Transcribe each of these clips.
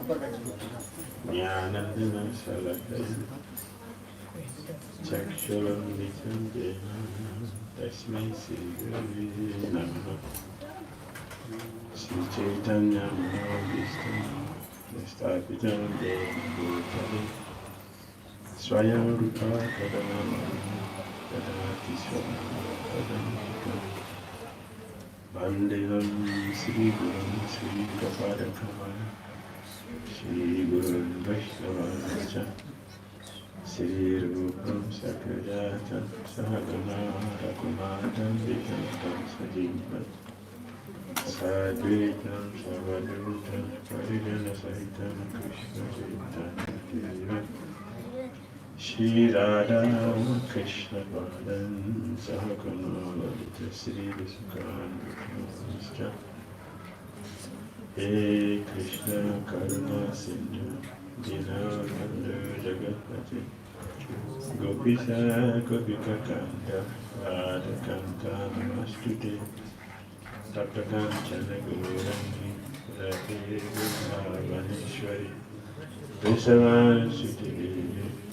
Jnanandana Salakaya Chakshuramritam Jena Tasmai Sri Gurave Namaha Sri Chaitanya Mahavistam Stapitam Bhutale Swayam Rupa Kadam Kadati Swam Kadam Vandeham Sri Gurum Sri Kapadakama Sri Gurun Vaishnavascha Sri Rupam Sakyajatan Sahagana Rakumatam Vikantam Sajivam Sadvitam Savadutam Parijana Sahitam Krishna Chaitanya Shri Radha Krishna Padan Sahagana Lalita Sri Visuddhascha He Krishna Karuna Sindhu Dinabandhu Jagatpati Gopisa Gopika Kanta Radha Kanta Namastute Taptakanchana Gaurani Radhe Vrindavaneshwari Vrindavan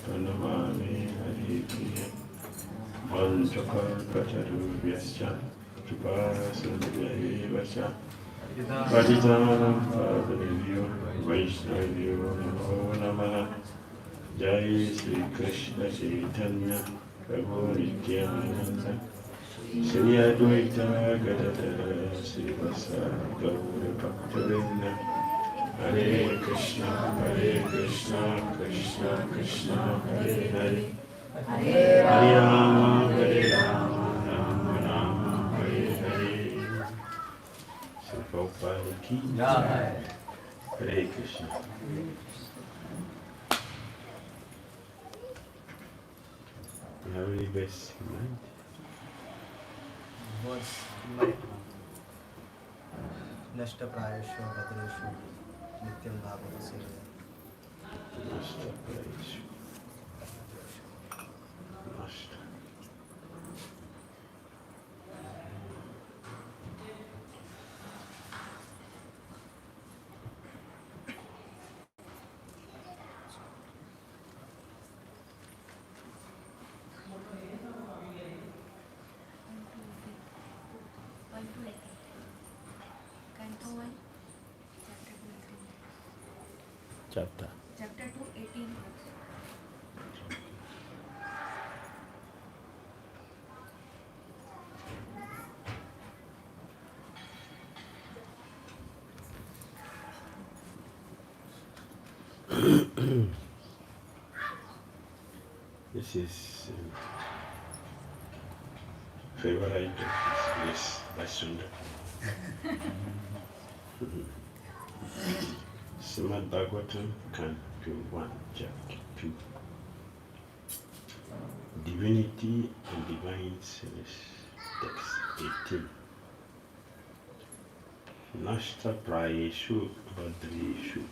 Pranamami Hari Priya Mantrakalpatarubhyascha Kripa Sindhyavascha Patitanam Pavanebhyo Vaishnavyo Namo Namaha Jai Sri Krishna Chaitanya Prabhu Nityananda Sri Advaita Gadadara Sri Vasa Gaura Bhaktivinoda Hare Krishna Krishna Krishna Hare Hare Hare Rama Rama Rama Hare Hare. Sri Prabhupada ki Jai. Hare Krishna. You have any best in mind? What's like Nashta Prayashu Bhadreshu Nityam Bhagavata Seva. Nashta Prayashu. Nashta. Chapter 2, 18. This is favorite of this Vasunda. Srimad Bhagavatam, Canto 1, Chapter 2. Divinity and Divine Service, Text 18. Nashta Prayeshu Bhadreshu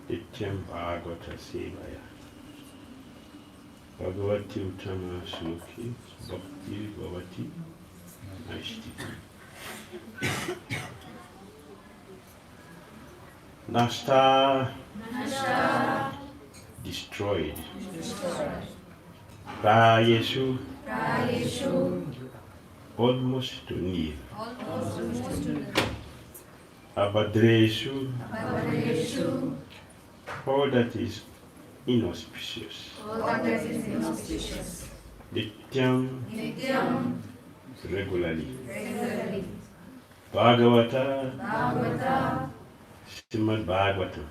Nityam Bhagavata Sevaya Bhagavati Uttama Shloki Bhakti Bhavati Naishtiti. Nashta, destroyed. Prayeshu, almost to near. Abhadreshu, all that is inauspicious. Nityam, regularly. Bhagavata, Srimad Bhagavatam,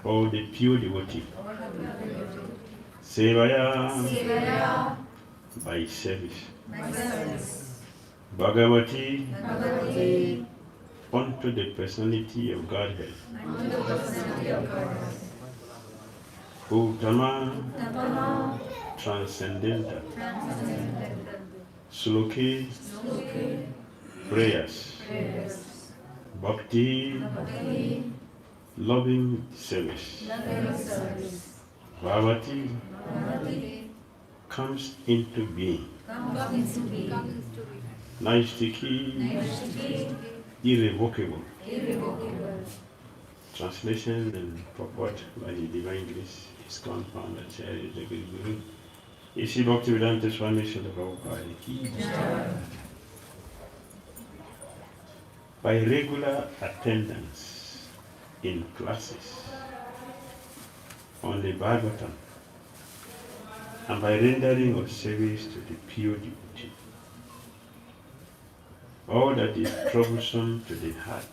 all the pure devotee. Sevaya, by service. Bhagavati, unto the personality of Godhead. Uttama, transcendental. Sloki, prayers. Bhakti, loving service. Bhavati, comes into being. Naishtiki, irrevocable. Translation and purport by the Divine Grace is compounded. 𝐂𝐤𝐳𝐐𝐤𝐬 Isi Bhakti Vedanta Swami Srila Prabhupada ki jai. By regular attendance in classes on the Bhagavatam and by rendering of service to the pure devotee, all that is troublesome to the heart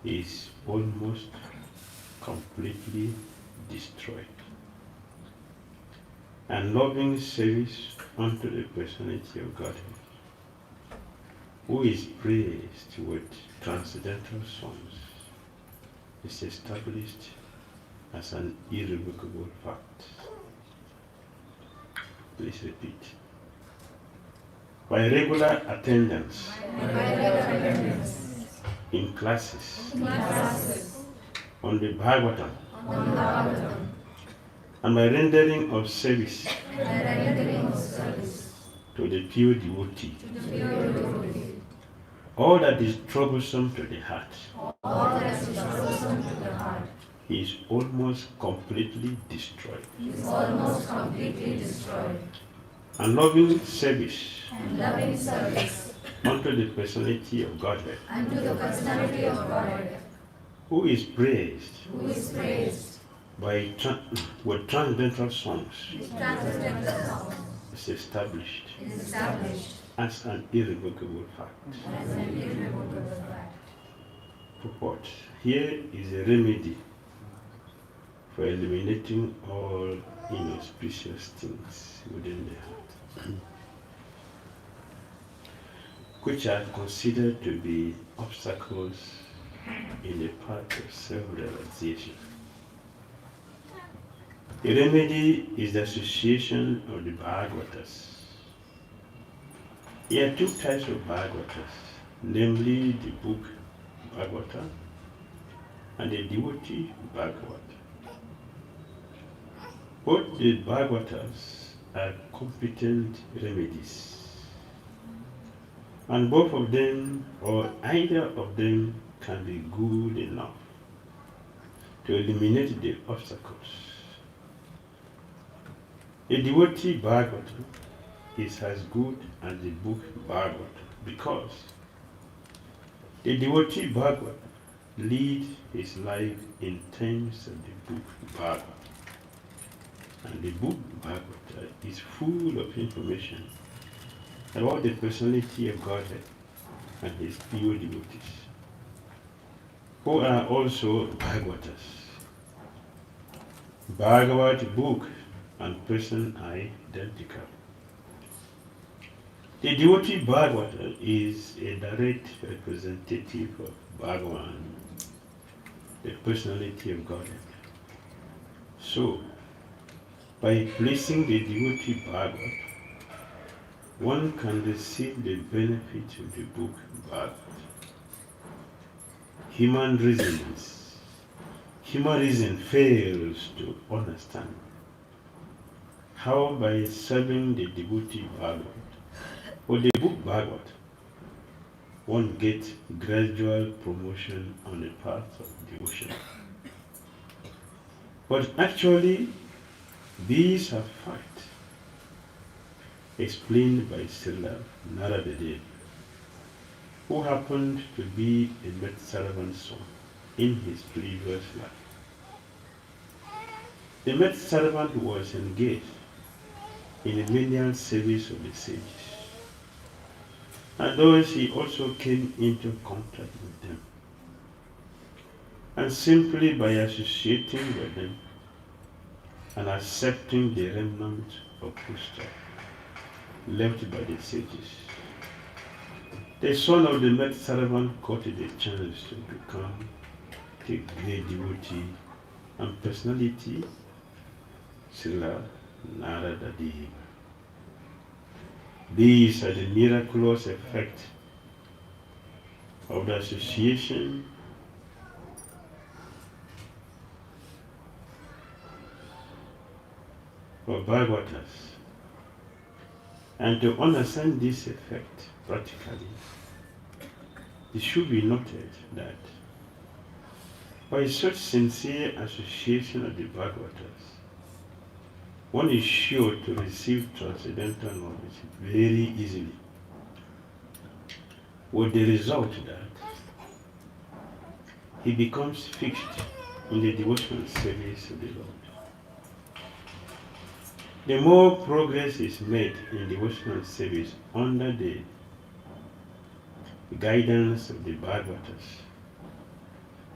is almost completely destroyed. And loving service unto the personality of Godhead, who is praised with transcendental songs, is established as an irrevocable fact. Please repeat. By regular attendance in classes on the Bhagavatam and by rendering of service to the pure devotee, all that is troublesome to the heart is almost completely destroyed. And loving service unto the personality of Godhead, who is praised by with transcendental songs, is established as an irrevocable fact. Purport. Here is a remedy for eliminating all inauspicious things within the heart, which are considered to be obstacles in the path of self-realization. The remedy is the association of the Bhagavatas. There are two types of Bhagavatas, namely the book Bhagavata and the devotee Bhagavata. Both the Bhagavatas are competent remedies, and both of them, or either of them, can be good enough to eliminate the obstacles. The devotee Bhagavata is as good as the book Bhagavata because the devotee Bhagavata leads his life in terms of the book Bhagavata. And the book Bhagavata is full of information about the personality of Godhead and his pure devotees, who are also Bhagavatas. Bhagavat book and person are identical. The devotee Bhagavata is a direct representative of Bhagavan, the personality of Godhead. So, by placing the devotee Bhagavata, one can receive the benefit of the book Bhagavata. Human reason fails to understand how by serving the devotee Bhagavata or the book Bhagavata, one gets gradual promotion on the path of devotion. But actually, these are facts explained by Srila Narada, who happened to be a maidservant's son in his previous life. The maidservant was engaged in the menial service of the sages, and thus he also came into contact with them. And simply by associating with them and accepting the remnant of foodstuff left by the sages, the son of the maidservant got the chance to become the great devotee and personality, Srila Narada Deva. These are the miraculous effects of the association of Bhagavatas. And to understand this effect practically, it should be noted that By such sincere association of the Bhagavatas, one is sure to receive transcendental knowledge very easily, with the result that he becomes fixed in the devotional service of the Lord. The more progress is made in devotional service under the guidance of the Bhagavatas,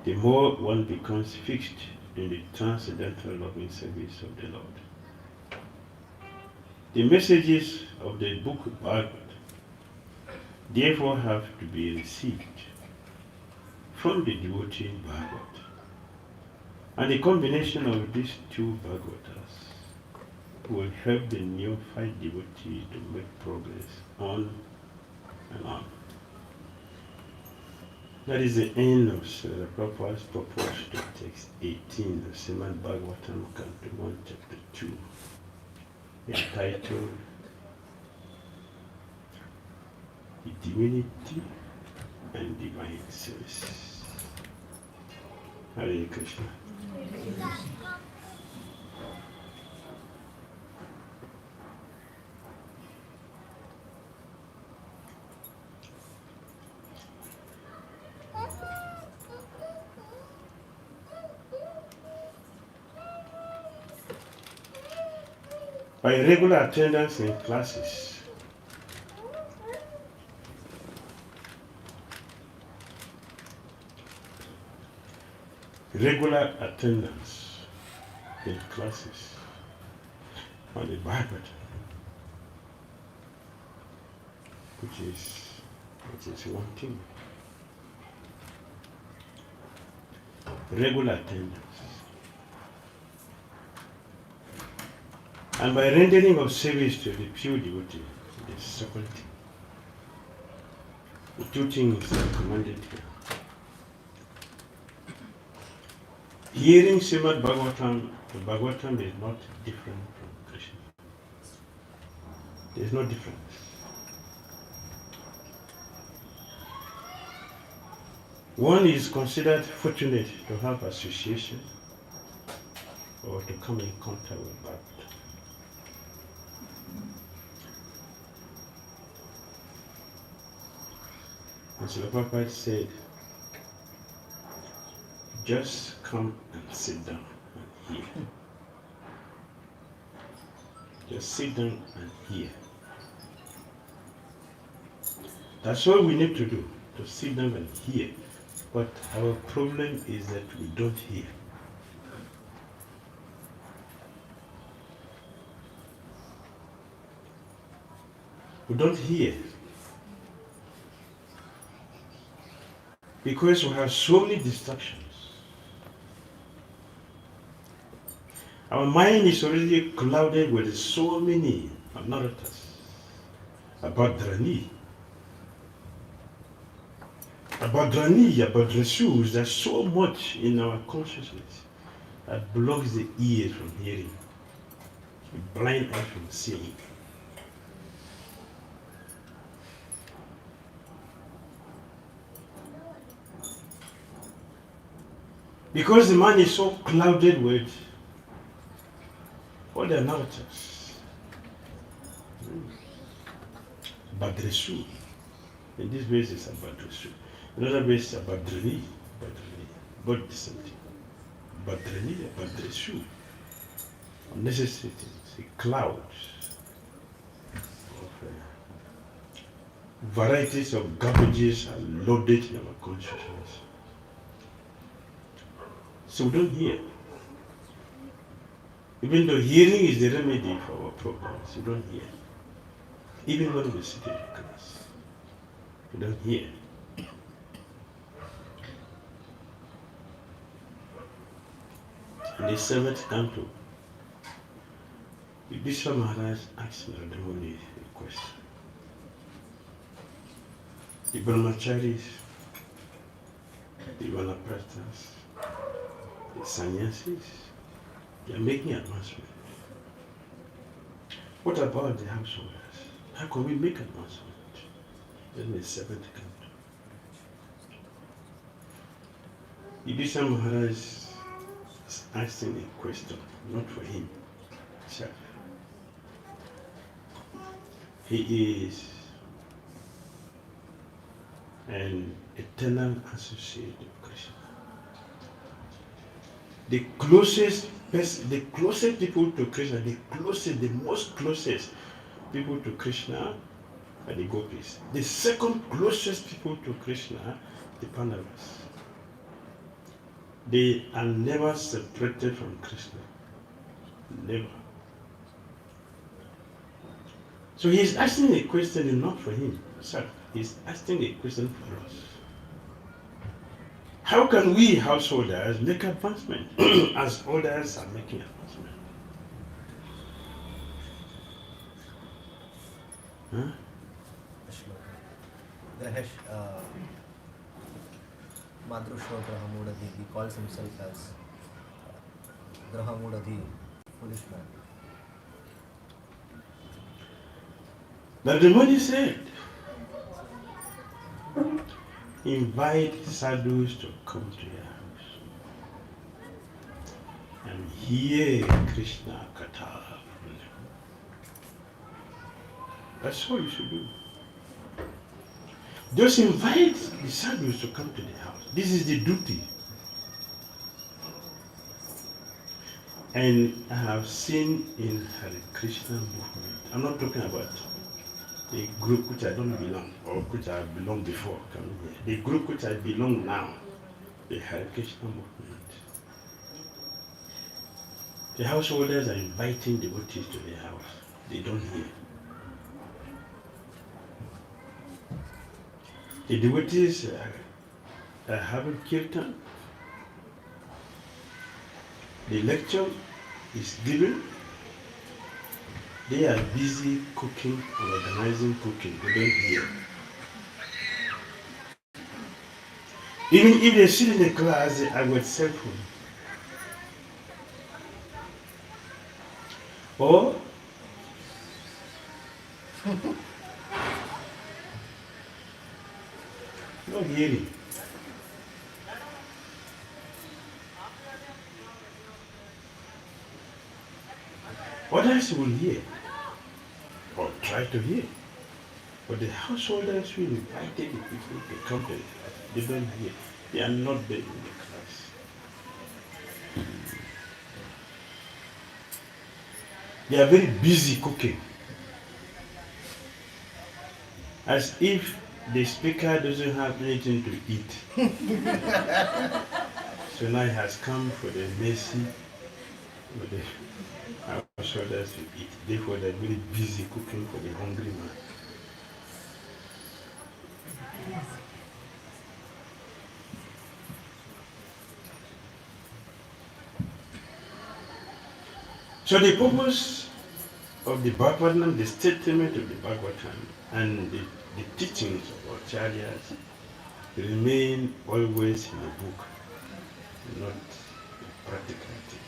the more one becomes fixed in the transcendental loving service of the Lord. The messages of the book Bhagavad therefore have to be received from the devotee Bhagavad. And the combination of these two Bhagavatas will help the neophyte devotee to make progress on and on. That is the end of Srila Prabhupada's purport to text 18 of Srimad Bhagavatam, Canto 1, Chapter 2, entitled The Divinity and Divine Service. Hare Krishna. By regular attendance in classes, regular attendance in classes on the Bhagavad, which is one thing. Regular attendance. And by rendering of service to the pure devotee, the second thing. The two things are commanded here. Hearing Srimad Bhagavatam, the Bhagavatam is not different from Krishna. There is no difference. One is considered fortunate to have association or to come in contact with Bhagavatam. And so Prabhupada said, just come and sit down and hear. Just sit down and hear. That's all we need to do, to sit down and hear. But our problem is that we don't hear. We don't hear. Because we have so many distractions. Our mind is already clouded with so many narratives about Dhrani, about Rasus. There's so much in our consciousness that blocks the ears from hearing, the blind eye from seeing. Because the mind is so clouded with all the narratives. Badresu. In this verse it's about Badresu. Another verse is about Dhrani. Both the same thing. Badrani, Badresu. Unnecessary things. A cloud of varieties of garbages are loaded in our consciousness. So we don't hear. Even though hearing is the remedy for our problems, we don't hear. Even when we sit in class, we don't hear. In the 7th canto, the Bishop Maharaj asked Narada Muni a question. The brahmacharis, the vanaprasthas, the sannyasis, they are making advancement. What about the householders? How can we make advancement? In the 7th canto. Idrisa Maharaj is asking a question, not for him. Sir. He is an eternal associate of Krishna. The closest people to Krishna, the most closest people to Krishna are the gopis. The second closest people to Krishna, the Pandavas. They are never separated from Krishna. Never. So he is asking a question not for him, sir. He's asking a question for us. How can we householders make advancement as others are making advancement? Huh? Madrusho Grahamudadhi, he calls himself as Grahamudadhi, foolish man. But the Modi said, invite sadhus to come to your house and hear Krishna Katha. That's all you should do. Just invite the sadhus to come to the house. This is the duty. And I have seen in Hare Krishna movement, I'm not talking about the group which I don't belong or which I belonged before coming here. The group which I belong now, the Hare Krishna movement. The householders are inviting devotees to their house. They don't hear. The devotees are having kirtan. The lecture is given. They are busy cooking or organizing cooking. They don't hear. Even if they sit in the class, they are with cell phone. Or not hearing. Others will hear or try to hear. But the householders will invite the people to come to the house. They don't hear. They are not there in the class. They are very busy cooking. As if the speaker doesn't have anything to eat. So now he has come for the mercy of the householders to eat. Therefore, they're very busy cooking for the hungry man. So the purpose of the Bhagavatam, the statement of the Bhagavatam, and the teachings of acharyas remain always in the book, not in practicality.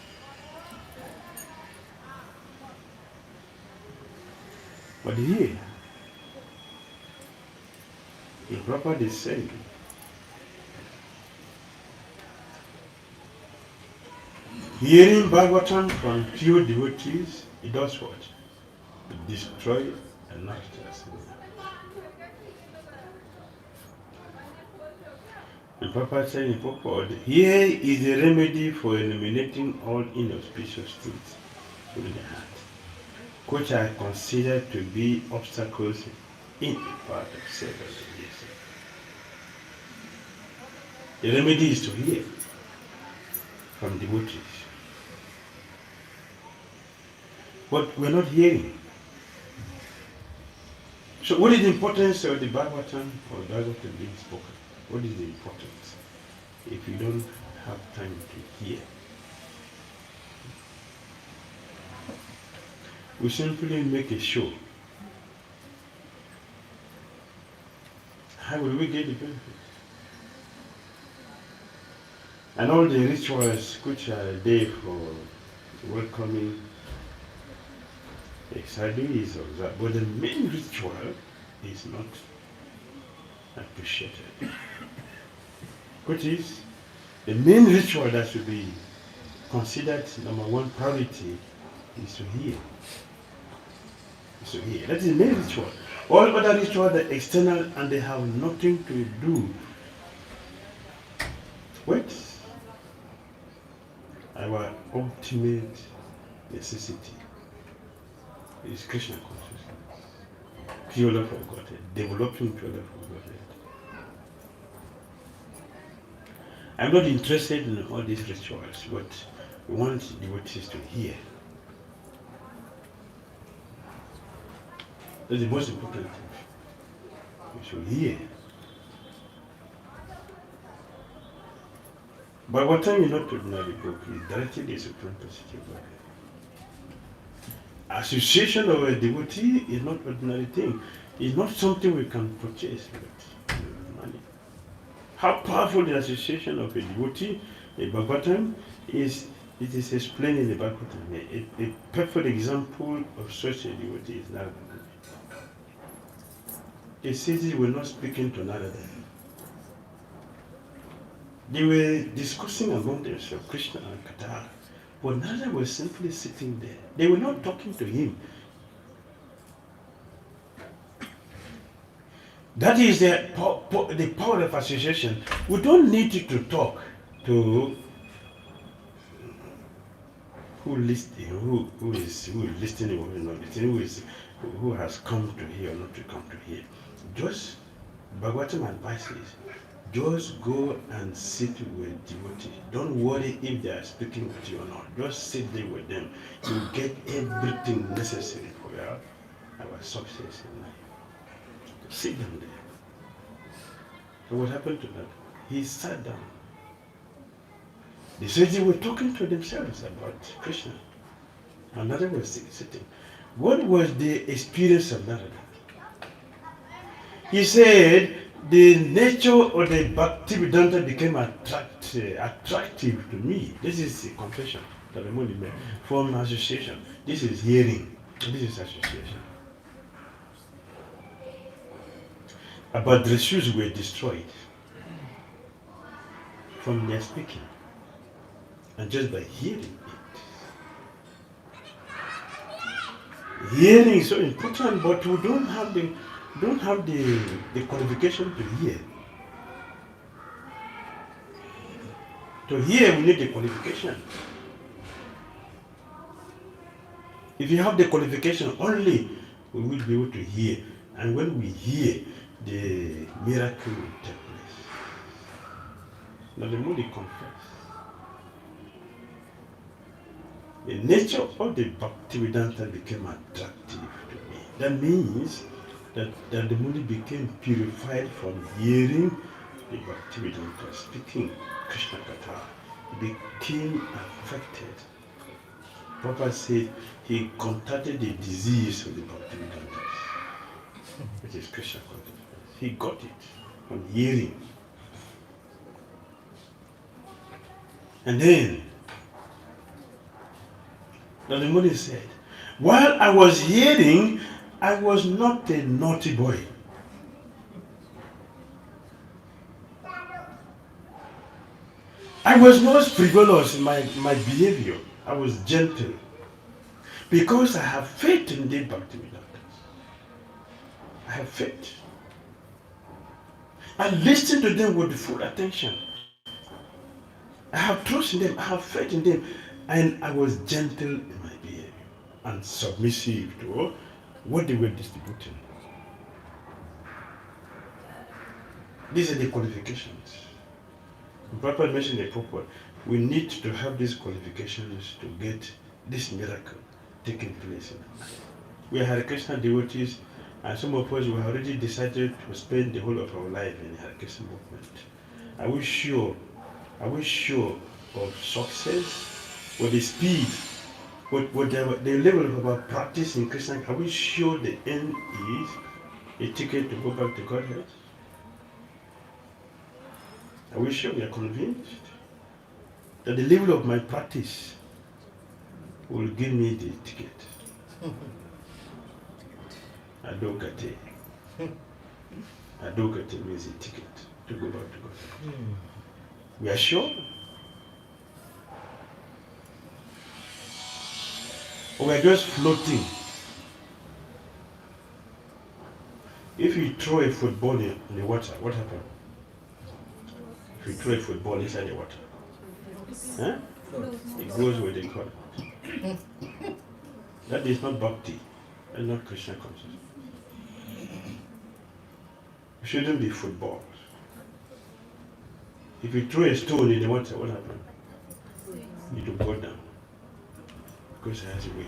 But here, in proper descent, hearing Bhagavatam from pure devotees, it does what? It destroys and nurtures. And Papa said in purport, here is the remedy for eliminating all inauspicious things in the heart, which I consider to be obstacles in the path of self-realization. The remedy is to hear from devotees. But we're not hearing. So what is the importance of the Bhagavatam or Bhagavatam being spoken? What is the importance if you don't have time to hear? We simply make a show. How will we get the benefit? And all the rituals which are there for welcoming the sadhu is observed, but the main ritual is not appreciated, which is The main ritual that should be considered number one priority is to hear. Is to hear. That is the main ritual. All other rituals are external and they have nothing to do with our ultimate necessity. It is Krishna consciousness. Pure love of Godhead. Developing pure love of Godhead. I'm not interested in all these rituals, but we want devotees to hear. That's the most important thing. We should hear. But what time you not ordinary book is directly the supreme personality of God. Association of a devotee is not ordinary thing. It's not something we can purchase with money. How powerful the association of a devotee, a Bhagavatam, is. It is explained in the Bhagavatam. A perfect example of such a devotee is Narada. The sages were not speaking to Narada. They were discussing among themselves, Krishna and Katara. But Narada was simply sitting there. They were not talking to him. That is the power of association. We don't need to talk to who is listening or not listening, who has come to hear or not to come to hear. Just Bhagavatam advises, just go and sit with devotees. Don't worry if they are speaking with you or not. Just sit there with them. You get everything necessary for our success in life. Sit down there. So what happened to that? He sat down. They said they were talking to themselves about Krishna. Another was sitting. What was the experience of Narada? He said the nature of the Bhakti Vedanta became attractive to me. This is a confession that I'm only made from association. This is hearing. This is association. About the shoes were destroyed from their speaking. And just by hearing it. Hearing is so important, but we don't have the qualification to hear. To hear, we need the qualification. If you have the qualification, only we will be able to hear. And when we hear, the miracle will take place. Now the more they confess, the nature of the Bhakti Vedanta became attractive to me. That means that the Muni became purified from hearing the Bhakti Vedanta, speaking Krishna Katha. He became affected. Prabhupada said he contracted the disease of the Bhakti Vedanta, which is Krishna consciousness. He got it from hearing. And then the Muni said, while I was hearing, I was not a naughty boy. I was not frivolous in my behavior. I was gentle. Because I have faith in the Bhakti Vedanta. I have faith. I listen to them with full attention. I have trust in them. I have faith in them. And I was gentle in my behavior and submissive to what they were distributing. These are the qualifications. Prabhupada mentioned the purport. We need to have these qualifications to get this miracle taking place in our life. We are Hare Krishna devotees, and some of us have already decided to spend the whole of our life in the Hare Krishna movement. Are we sure of success? With the speed, with the level of our practice in Krishna, are we sure the end is a ticket to go back to Godhead? Are we sure we are convinced that the level of my practice will give me the ticket? Adokate. Adokate means a ticket to go back to Godhead. We are sure? Or we are just floating? If you throw a football in the water, what happens? If you throw a football inside the water, huh? It goes with the current. That is not Bhakti. That's not Krishna consciousness. It shouldn't be footballs. If you throw a stone in the water, what happens? It will go down. Because it has weight.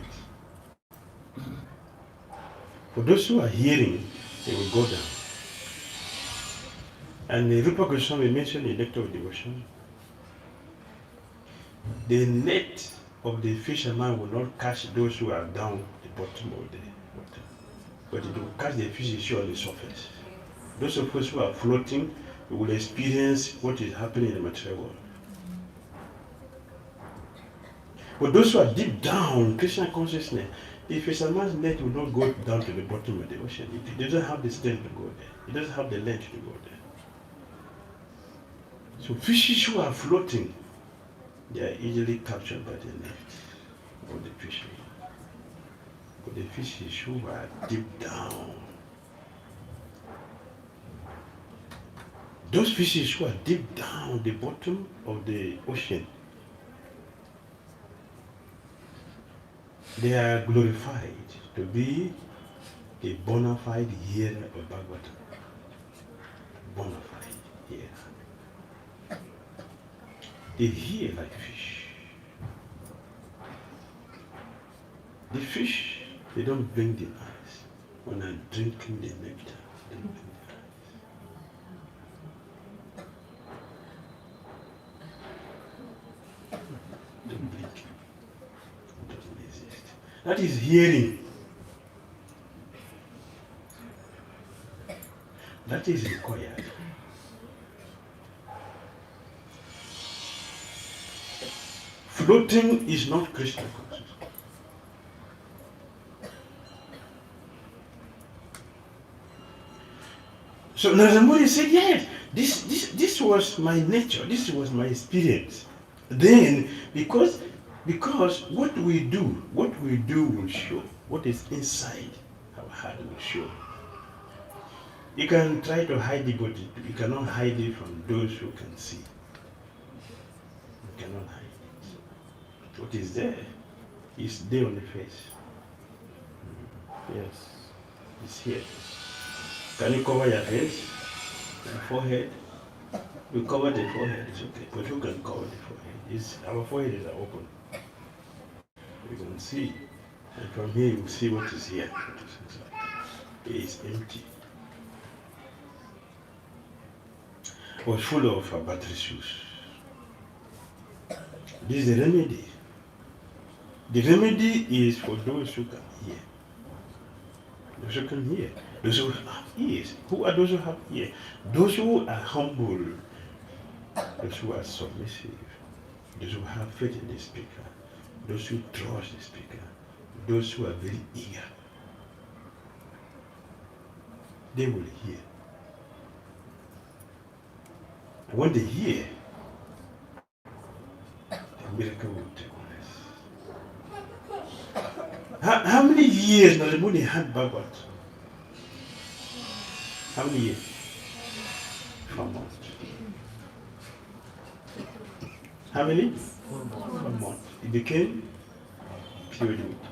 For those who are hearing, they will go down. And the Rupa Goswami mentioned in Nectar of Devotion, the net of the fisherman will not catch those who are down the bottom of the water, but it will catch the fishes on the surface. Those of us who are floating will experience what is happening in the material world. But those who are deep down, Krishna consciousness, the fisherman's net will not go down to the bottom of the ocean. It doesn't have the strength to go there. It doesn't have the length to go there. So fishes who are floating, they are easily captured by the net of the fishes. But the fishes who are deep down, those fishes who are deep down the bottom of the ocean, they are glorified to be the bona fide hearer of Bhagavatam. Bona fide hearer. They hear like fish. The fish, they don't blink their eyes when they're drinking the nectar. They don't blink their eyes. Don't blink. It doesn't exist. That is hearing. That is required. Floating is not Krishna consciousness. So Narada Muni said, yes, this was my nature, this was my experience. Then, because what we do will show. What is inside our heart will show. You can try to hide it, but you cannot hide it from those who can see. You cannot hide it. What is there is there on the face. Yes, it's here. Can you cover your face, your forehead? You cover the forehead, it's okay. But who can cover the forehead? Our forehead is open. You can see. And from here you see what is here. What is inside. It is empty. It was full of battery shoes. This is the remedy. The remedy is for those who can hear. Those who can hear. Those who have ears. Who are those who have ears? Those who are humble. Those who are submissive. Those who have faith in the speaker. Those who trust the speaker. Those who are very eager. They will hear. And when they hear, the miracle will take place. How many years Narada Muni had Bhagavad? How many years? 4 months. How many? 4 months. It became pure devotee.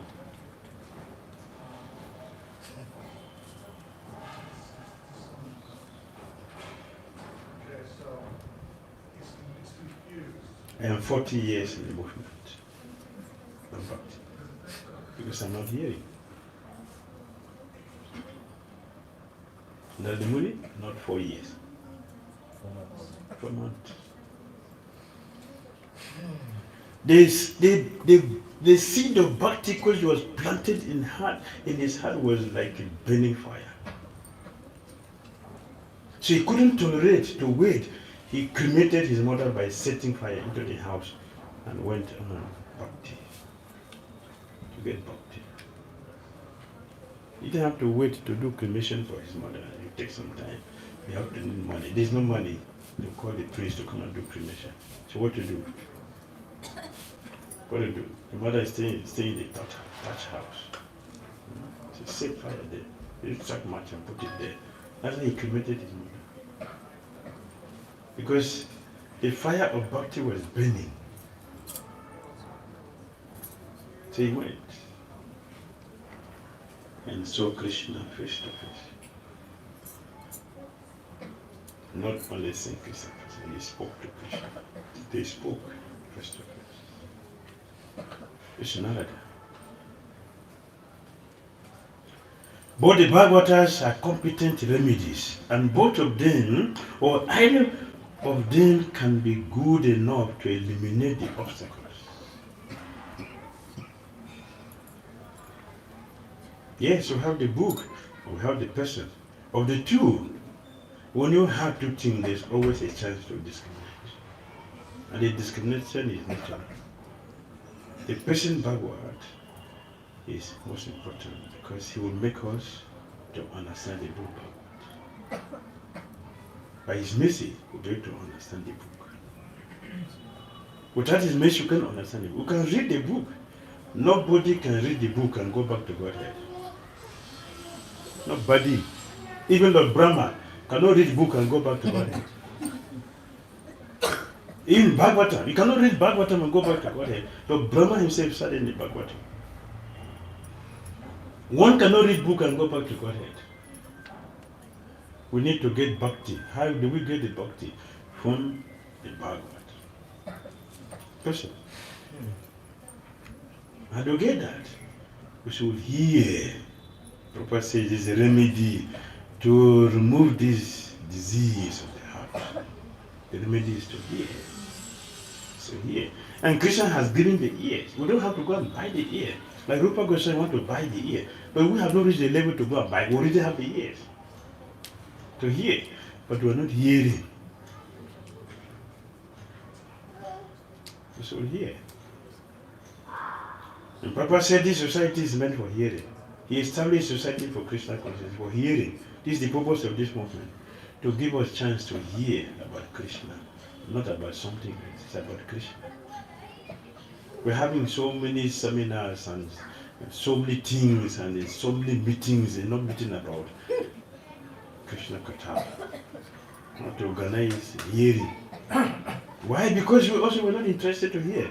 I am 40 years in the movement of Bhakti because I'm not hearing. Narada Muni, not 4 years. 4 months. The seed of Bhakti which was planted in his heart was like a burning fire. So he couldn't tolerate to wait. He cremated his mother by setting fire into the house and went on Bhakti to get Bhakti. He didn't have to wait to do cremation for his mother. It takes some time. You have to need money. There's no money. They call the priest to come and do cremation. So what to do? What to do? The mother is staying in the thatch house. She set fire there. He struck match and put it there. That's why he cremated his mother. Because the fire of Bhakti was burning. So he went and saw Krishna face to face. Not only seeing Krishna, he spoke to Krishna. They spoke face to face. It's Narada. Both the Bhagavatas are competent remedies, and both of them, or either of them, can be good enough to eliminate the obstacles. Yes, we have the book, we have the person. Of the two, when you have two things, there's always a chance to discriminate. And the discrimination is natural. The person Bhagavad is most important because he will make us to understand the book Bhagavad. By his mercy, we'll be able to understand the book. Without his mercy, you can't understand the book. You can read the book. Nobody can read the book and go back to Godhead. Nobody. Even Lord Brahma cannot read the book and go back to Godhead. Even Bhagavatam, you cannot read Bhagavatam and go back to Godhead. Lord Brahma himself said in the Bhagavatam. One cannot read book and go back to Godhead. We need to get Bhakti. How do we get the Bhakti? From the Bhagavad. Person. How do we get that? We should hear. Prabhupada says it's a remedy to remove this disease of the heart. The remedy is to hear. So hear. And Krishna has given the ears. We don't have to go and buy the ear. Like Rupa Goswami want to buy the ear. But we have not reached the level to go and buy. We already have the ears. To hear. But we are not hearing. We should hear. And Prabhupada said this society is meant for hearing. He established society for Krishna consciousness, for hearing. This is the purpose of this movement. To give us chance to hear about Krishna. Not about something else. It's about Krishna. We're having so many seminars and so many things and so many meetings and not meeting about Krishna Katha. Not to organize hearing. Why? Because we also were not interested to hear.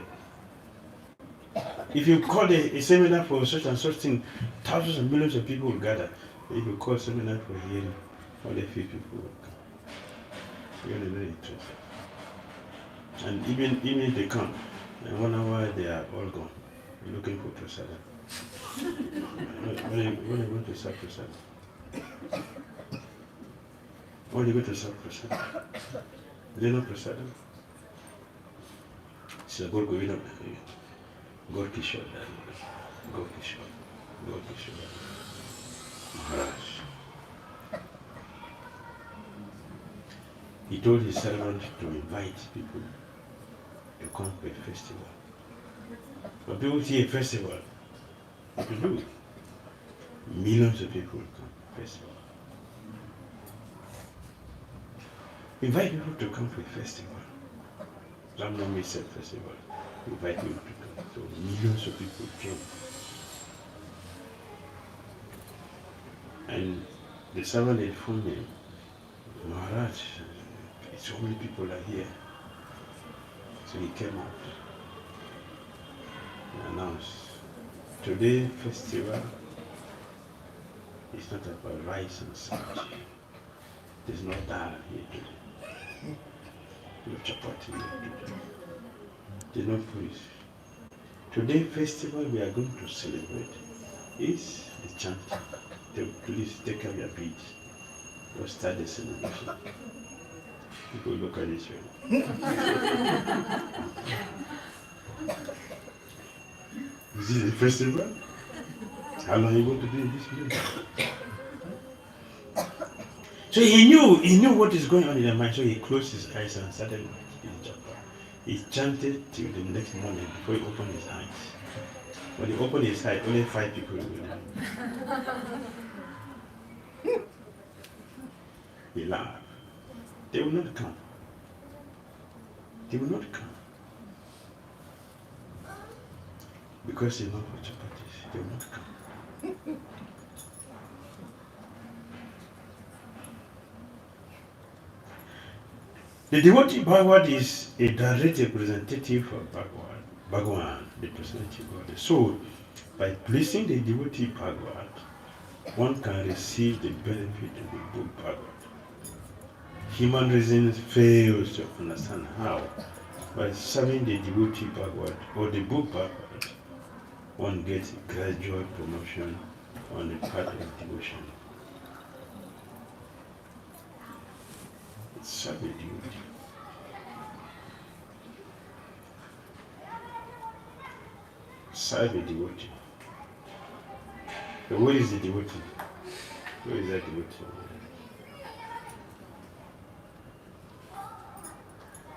If you call a seminar for such and such thing, thousands and millions of people will gather. If you call a seminar for hearing, only a few people will come. We are not interested. And even if they come, in 1 hour they are all gone. You're looking for prasadam. When are you going to serve prasadam? When are you going to serve prasadam? Is there no prasadam? It's a good going. 𝐤𝐢𝐳𝐴, 𝐤𝐢𝐳𝐴, Maharaj. He told his servant to invite people to come to a festival. But people see a festival, what to do? Millions of people come to a festival. Invite people to come to a festival. Ramnami said festival. Invite people to come. So millions of people came. And the servant informed him, Maharaj, so many people are here. So he came out and announced, today festival is not about rice and sabji. There's no dal here today. No chapati here today. There's no fish. Today festival we are going to celebrate is the chanting. Please take out your beads. We'll start the celebration. People look at this way. Is this a festival? How long are you going to be in this place? So he knew what is going on in their mind, so he closed his eyes and started his japa. He chanted till the next morning before he opened his eyes. When he opened his eyes, only 5 people were there. He laughed. They will not come. They will not come. Because they know for chapatis, they will not come. The devotee Bhagavad is a direct representative of Bhagavan, the personality of God. So, by placing the devotee Bhagavad, one can receive the benefit of the book Bhagavad. Human reason fails to understand how, by serving the devotee Bhagavad or the book Bhagavad, one gets gradual promotion on the path of devotion. Serve the devotee. Serve the devotee. So where is the devotee? Where is that devotee?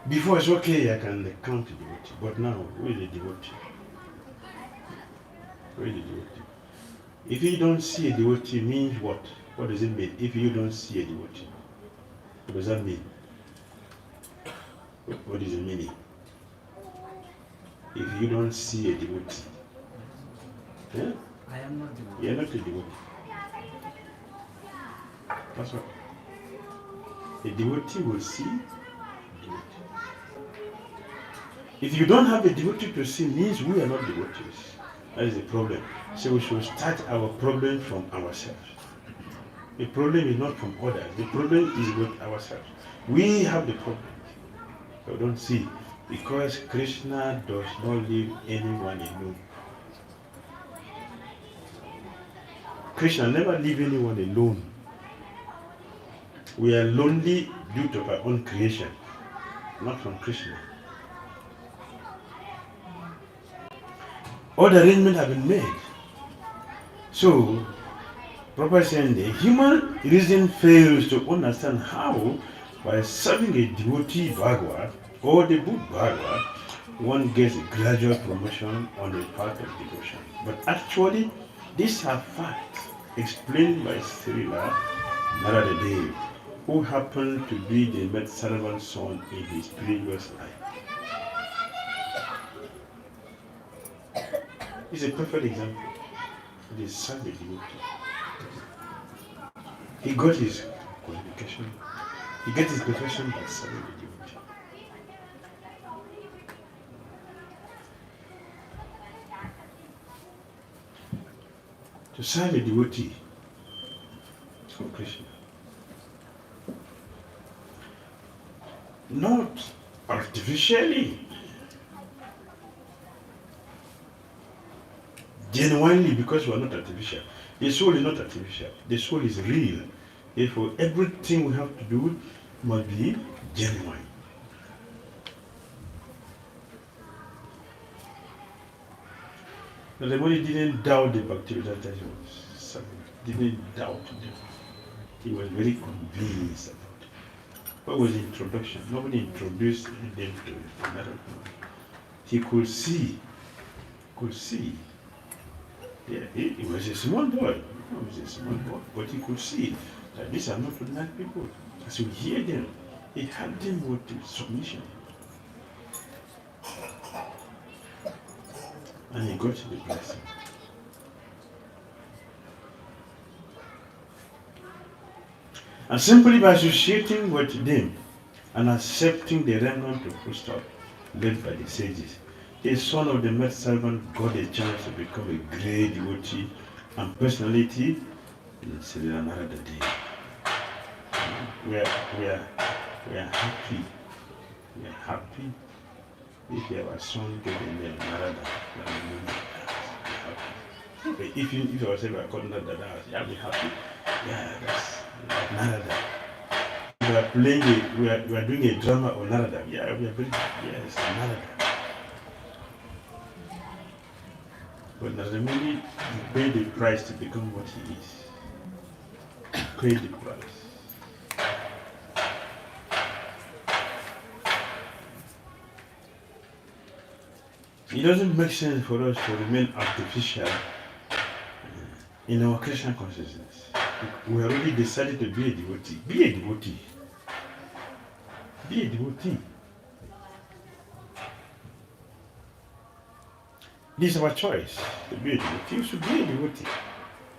Before it's okay, I can count the devotee, but now, where is the devotee? Where is the devotee? If you don't see a devotee, means what? What does it mean? If you don't see a devotee, what does that mean? What is the meaning? If you don't see a devotee, yeah? I am not devotee. You're not a devotee. That's what. A devotee will see devotee. If you don't have a devotee to see, means we are not devotees. That is the problem. So we should start our problem from ourselves. The problem is not from others. The problem is with ourselves. We have the problem. So don't see. Because Krishna does not leave anyone alone. Krishna never leave anyone alone. We are lonely due to our own creation, not from Krishna. All the arrangements have been made. So, Prabhupada saying the human reason fails to understand how, by serving a devotee Bhagavad or the book Bhagavad, one gets a gradual promotion on the path of devotion. But actually, these are facts explained by Srila Narada Dev, who happened to be the Mat-Sarvan's son in his previous life. It's a perfect example. It is serve the devotee. He got his qualification. He gets his profession by serving the devotee. To serve a devotee for Krishna. Not artificially. Genuinely, because we are not artificial. The soul is not artificial. The soul is real. Therefore, everything we have to do must be genuine. But the Lord didn't doubt the Bhakti that was didn't doubt them. He was very convinced about it. What was the introduction? Nobody introduced them to another. He could see. Yeah, he was a small boy. He was a small boy, but he could see that these are not ordinary people. As we hear them, he had them with submission. And he got the blessing. And simply by associating with them and accepting the remnant of footsteps led by the sages, the son of the Mat-Sarvan got a chance to become a great devotee and personality in Srila Narada Dev. We are happy. We are happy if our son get the name Narada. But if I was ever called Narada, I'll be happy. Yeah, that's like Narada. We are playing we are doing a drama on Narada. Yeah, we are very yes, Narada. But Narada paid the price to become what he is. Paid the price. It doesn't make sense for us to remain artificial in our Krishna consciousness. We already decided to be a devotee. Be a devotee. Be a devotee. This is our choice to be a devotee. You should be a devotee.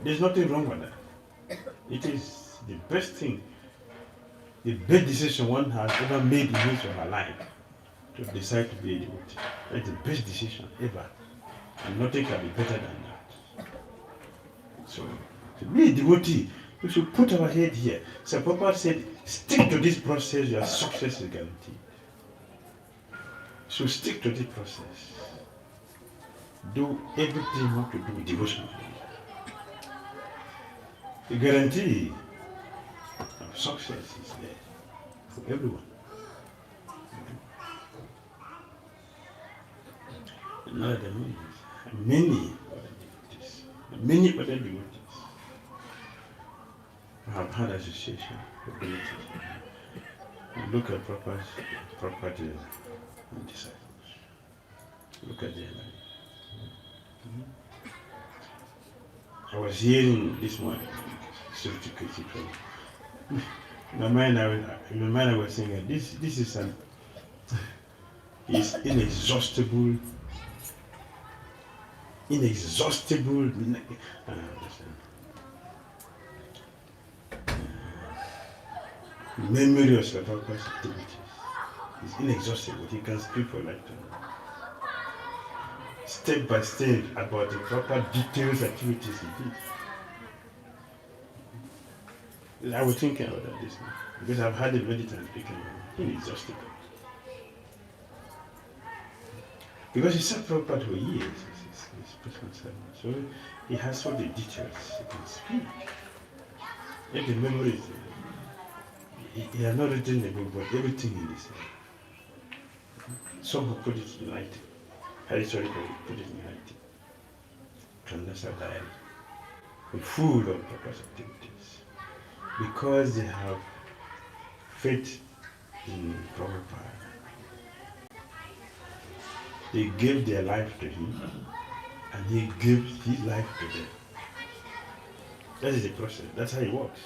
There's nothing wrong with that. It is the best thing, the best decision one has ever made in his or her life to decide to be a devotee. That's the best decision ever. And nothing can be better than that. So, to be a devotee, we should put our head here. So Papa said, stick to this process, your success is guaranteed. So stick to this process. Do everything you have to do with devotion. The guarantee of success is there for everyone. Another means many other devotees have had association with devotees. Look at property and disciples. Look at their life. I was hearing this morning, in my mind I was saying, this is an inexhaustible. Memory of Slavaka's activities. It's inexhaustible. He can speak for lifetime. Step by step about the proper details activities he did. I was thinking about that this morning because I've had a meditant speaking inexhaustible. Because he served Prabhupada for years, his personal servant. So he has all the details. He can speak. And the memories. He has not written the book, but everything in this. Some who put it in writing. Historical put it in writing. Transnational diary. Full of purpose activities. Because they have faith in Prabhupada. They gave their life to him, and he gave his life to them. That is the process. That's how it works.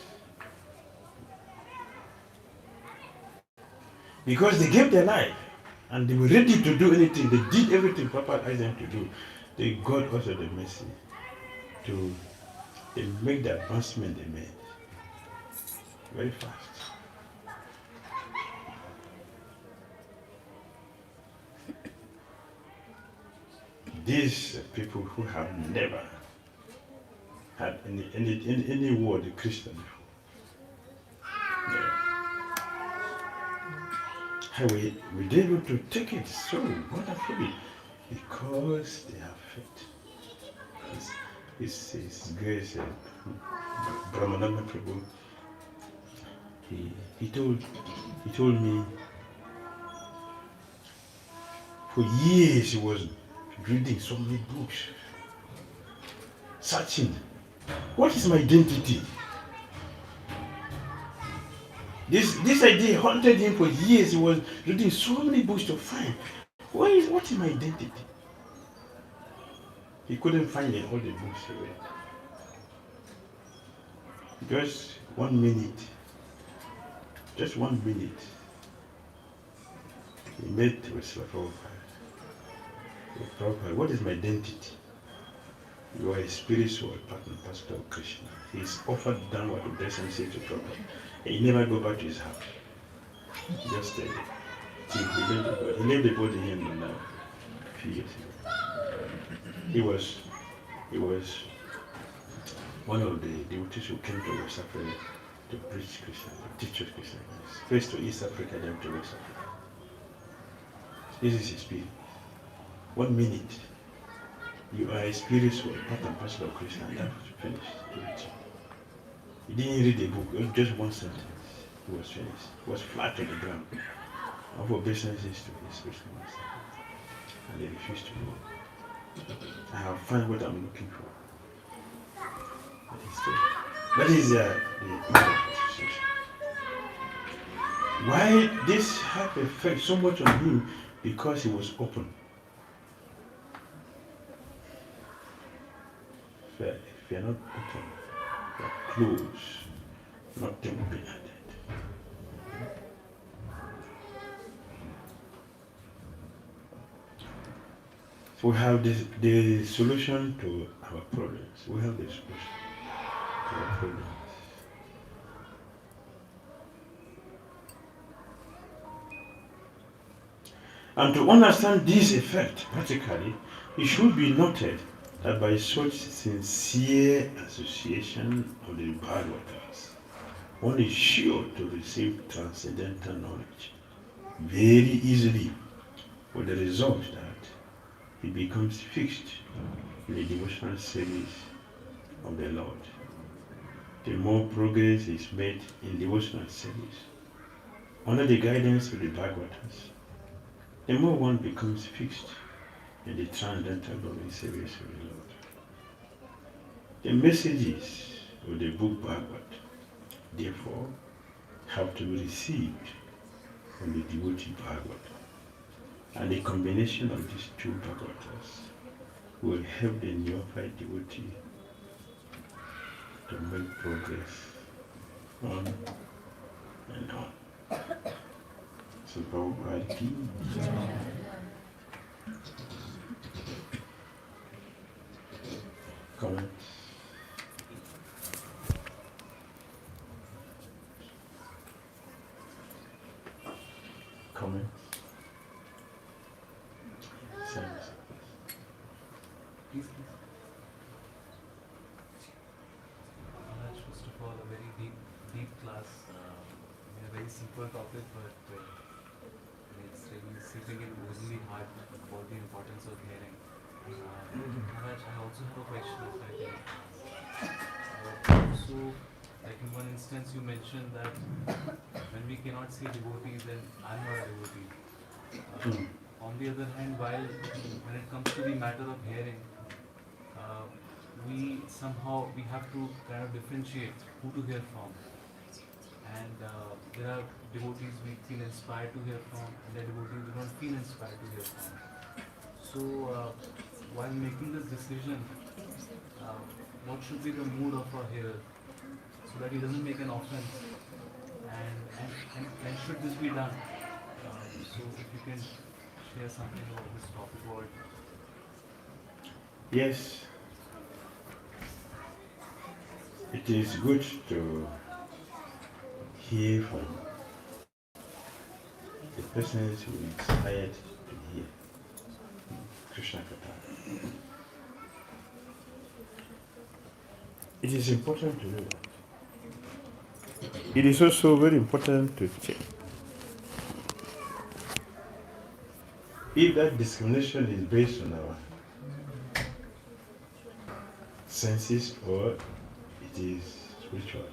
Because they gave their life, and they were ready to do anything. They did everything Papa asked them to do. They got also the mercy to make the advancement they made very fast. These people who have never had any word of Christian before. How we were able to take it so wonderfully because they have faith. His grace, Brahmananda Prabhu, he told me for years he was reading so many books, searching, what is my identity? This idea haunted him for years. He was reading so many books to find, what is my identity? He couldn't find in all the books he read. Just 1 minute, he met with Prabhupada. What is my identity? You are a spiritual partner, pastor of Krishna. He's offered downward to bless and say to Prabhupada. He never go back to his house. Just he left the body here now a few years ago. He was one of the devotees who came to West Africa to preach Krishna, to teach us Krishna. First to East Africa, then to West Africa. This is his spirit. 1 minute. You are a spiritual part and parcel of Krishna, and that was finished. He didn't read the book, it was just one sentence. It was finished. It was flat on the ground. Of obeisances to his Krishna master. And they refused to go. I have found what I'm looking for. That is the association. Why this had effect so much on him? Because he was open. If you are not open, you are closed, nothing will be added. So we have the solution to our problems. We have the solution to our problems. And to understand this effect practically, it should be noted that by such sincere association of the Bhagavatas, one is sure to receive transcendental knowledge very easily, with the result that he becomes fixed in the devotional service of the Lord. The more progress is made in devotional service, under the guidance of the Bhagavatas, the more one becomes fixed in the transcendental loving service of the Lord. The messages of the book Bhagavad, therefore, have to be received from the devotee Bhagavad. And the combination of these two Bhagavatas will help the neophyte devotee to make progress on and on. So Prabhupada ki comments. Comments. Thanks. Please. Maharaj, first of all, a very deep class. A very simple topic, but it's really sitting in oozing heart about the importance of hearing. Maharaj, I also have a question, if I can. So, like in one instance, you mentioned that when we cannot see devotees, then I'm not a devotee. On the other hand, when it comes to the matter of hearing, we have to kind of differentiate who to hear from. And there are devotees we feel inspired to hear from, and there are devotees we don't feel inspired to hear from. So, while making this decision, what should be the mood of our hearer, so that he doesn't make an offense? And should this be done? So, if you can share something about this topic or Yes, it is good to hear from the persons who are inspired to hear Krishna Katha. It is important to know that. It is also very important to check if that discrimination is based on our senses or it is spiritual.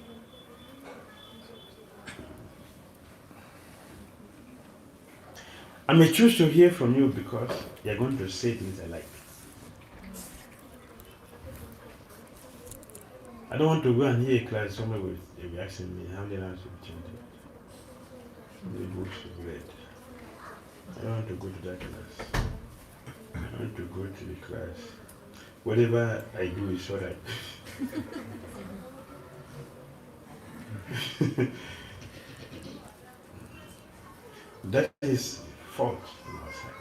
I may choose to hear from you because you're going to say things I like. I don't want to go and hear a class somewhere with they'll be asking me how many rounds to be chanted. How many books you've read. I don't want to go to that class. I want to go to the class. Whatever I do is alright. That is fault on our side.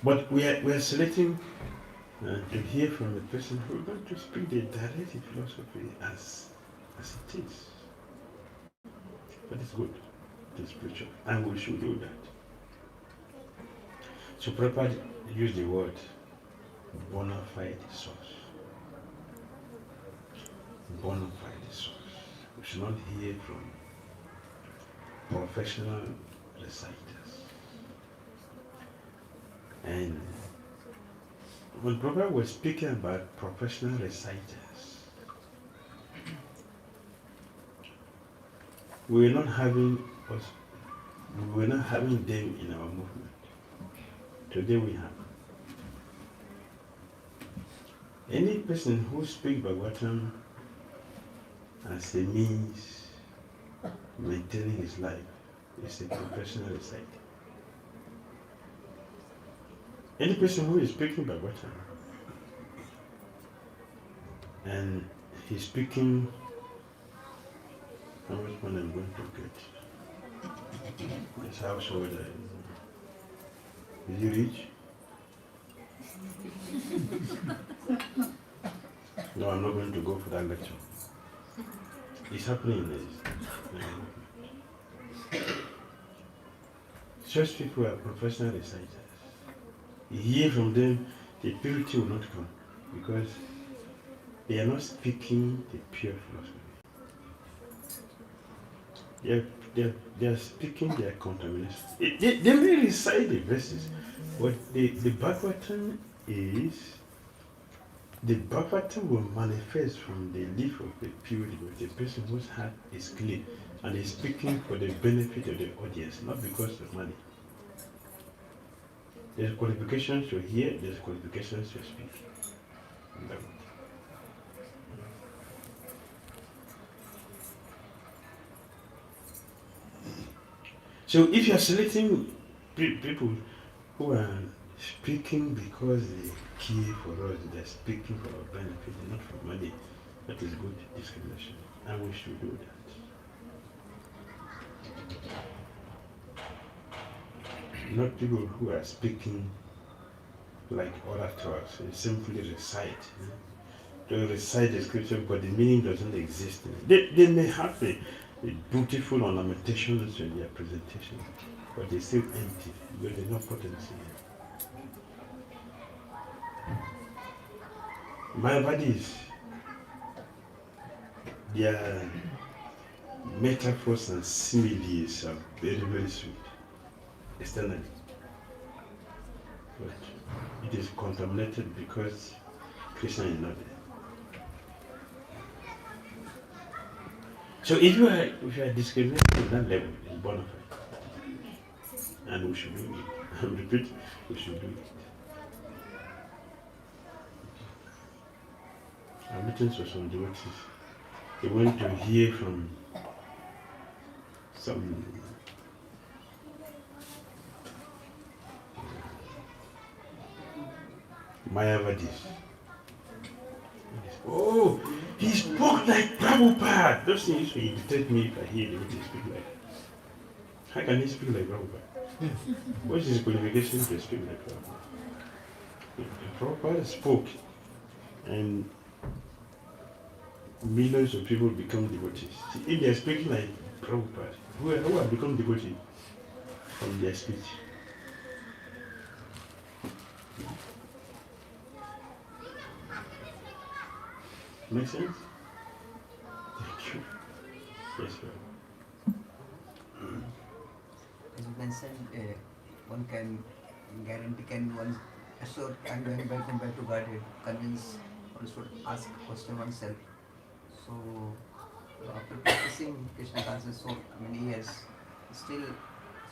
But we are selecting to hear from the person who is going to speak the direct philosophy as it is. But it's good, it's spiritual, and we should do that. So Prabhupada use the word bona fide source. Bona fide source. We should not hear from professional reciters. And when Prabhupada was speaking about professional reciters, we were not having them in our movement. Today we have. Any person who speaks Bhagavatam as a means maintaining his life is a professional reciter. Any person who is speaking Bhagavatam and he's speaking how much money I'm going to get. His household is he rich? No, I'm not going to go for that lecture. It's happening in this. Church people are professional reciters. You hear from them, the purity will not come because they are not speaking the pure philosophy. They are speaking their contamination. They may recite the verses, but the Bhagavatam is, the Bhagavatam will manifest from the leaf of the purity of the person whose heart is clean and is speaking for the benefit of the audience, not because of money. There's qualifications to hear, there's qualifications to speak. So if you are selecting people who are speaking because they care for us, they're speaking for our benefit, not for money, that is good discrimination, and we should do that. Not people who are speaking like orators, they simply recite. They recite the scripture, but the meaning doesn't exist. They may have the beautiful ornamentations in their presentation, but they're still empty because there's no potency. Mayavadis, their metaphors and similes are very, very sweet, externally. But it is contaminated because Krishna is not there. So if you are discriminating at that level, it's bona fide. And we should do it. I repeat, we should do it. Our meetings were some devotees. They went to hear from some Mayavadis. Oh, he spoke like Prabhupada. Those things used to irritate me if I hear the way they speak like. How can he speak like Prabhupada? What is his qualification to speak like Prabhupada? Prabhupada spoke, and millions of people become devotees. See, if they are speaking like Prabhupada, who have become devotees from their speech? Make sense? Thank you. Yes, sir. As you mentioned, one can guarantee, can one assure, I'm going back and back to God, convince, one should ask question oneself. So, after practicing Krishna consciousness so many years, still,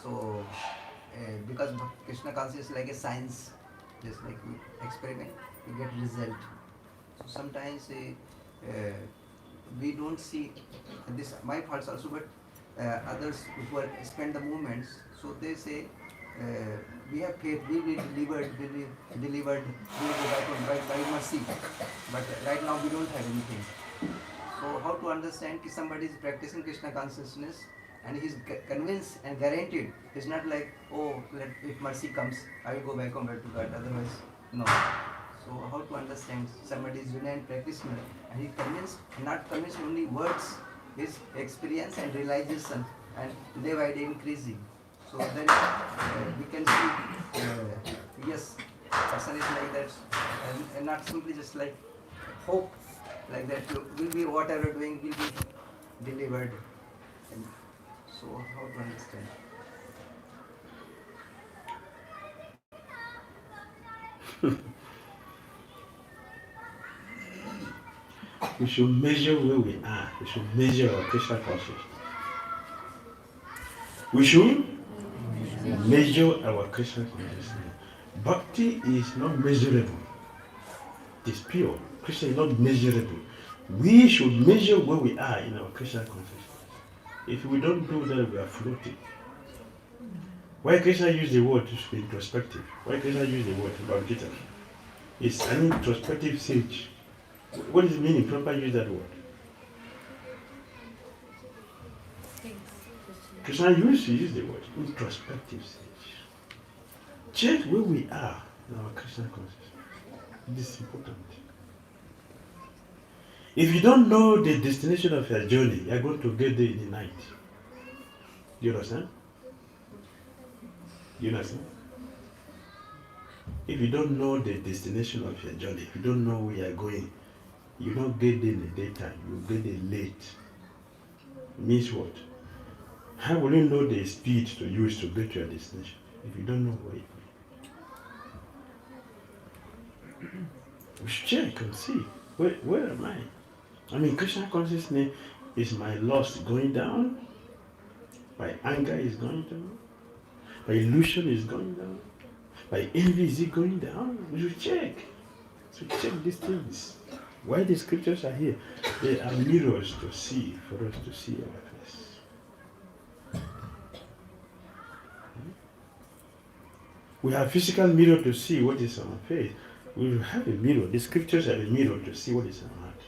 so, because Krishna consciousness is like a science, just like we experiment, we get result. So sometimes we don't see this, my faults also, but others who are spend the moments, so they say, we have faith, we will be delivered, we will go back by mercy, but right now we don't have anything. So how to understand if somebody is practicing Krishna consciousness and he is convinced and guaranteed, it's not like, oh, if mercy comes, I will go back home to God, otherwise, no. So how to understand somebody is genuine practitioner and he convinced, not convinced only words, his experience and realization and day by day increasing. So then we can see, yes, person is like that and not simply just like hope, like that will be whatever doing will be delivered. And so how to understand? We should measure where we are. We should measure our Krishna consciousness. We should measure our Krishna consciousness. Bhakti is not measurable. It is pure. Krishna is not measurable. We should measure where we are in our Krishna consciousness. If we don't do that, we are floating. Why Krishna use the word introspective? Why Krishna use the word Bhagavad? It's an introspective sage. What does it mean if Prabhupada use that word? Krishna used to use the word introspective stage. Check where we are in our Krishna consciousness. This is important. If you don't know the destination of your journey, you're going to get there in the night. Do you understand? Do you understand? If you don't know the destination of your journey, if you don't know where you're going, you don't get there in the daytime, you get there late. Means what? How will you know the speed to use to get to your destination if you don't know where you're going? We should check and see, where am I? I mean, Krishna consciousness is my lust going down, my anger is going down, my illusion is going down, my envy is it going down? We should check. So check these things. Why the scriptures are here? They are mirrors to see, for us to see our face. We have physical mirror to see what is on our face. We will have a mirror. The scriptures are a mirror to see what is on our heart.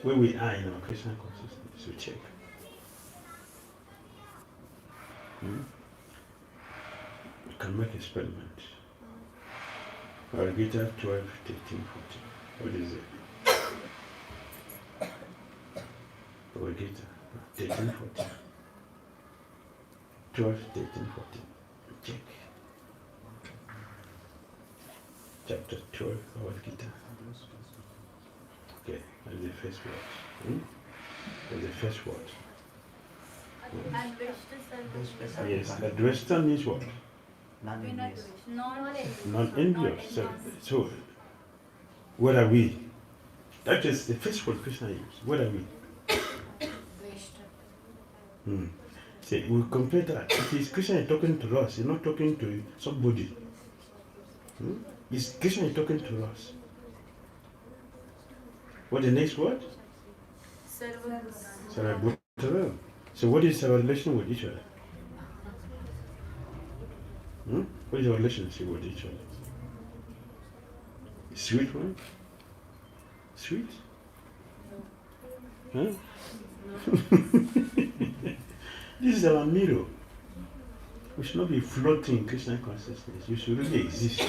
Where we are in our Christian consciousness. So check. You can make experiment. Bhagavad Gita 12, 13, 14. What is it? Bhagavad Gita 13, 14. 12, 13, 14. Check. Chapter 12, Bhagavad Gita. Okay, that's the first word. That's the first word. Yes, Advesta means what? Non-envious. Non-envious. So, where are we? That is the first word Krishna used. Where are we? See, we compare that. It is Krishna talking to us, he's not talking to somebody. It's Krishna talking to us. What the next word? Sarvabhutara. So what is our relation with each other? What is our relationship with each other? Sweet one? Sweet? Huh? This is our mirror. We should not be floating in Krishna consciousness. We should really exist.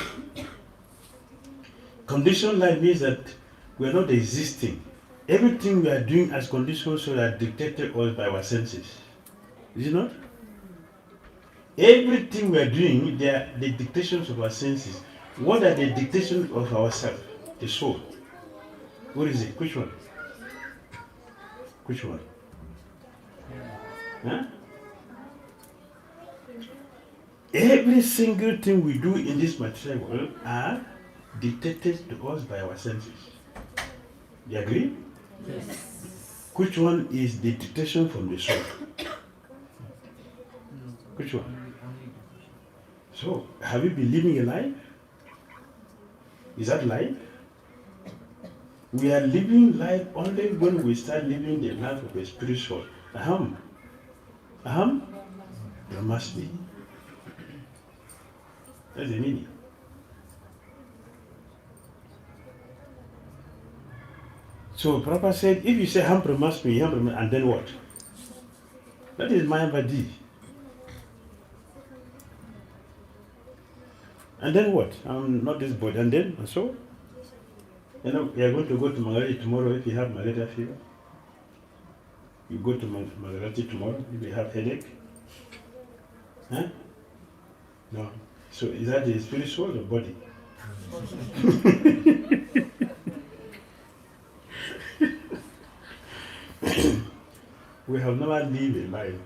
Conditioned life means that we are not existing. Everything we are doing as conditions are dictated us by our senses. Is it not? Everything we are doing, they are the dictations of our senses. What are the dictations of ourselves? The soul. What is it? Which one? Which one? Huh? Every single thing we do in this material world are dictated to us by our senses. Do you agree? Yes. Which one is the dictation from the soul? Which one? So, have you been living a life? Is that life? We are living life only when we start living the life of a spiritual. Aham. There must be. That's the meaning. So Prabhupada said, if you say Ham Brahmasmi, and then what? That is Mayavadi. And then what? I'm not this body. And then, so? You know, you are going to go to Magarati tomorrow if you have malaria fever. You go to Magarati tomorrow if you have headache. Huh? No. So is that the spiritual or body? We have never lived a life.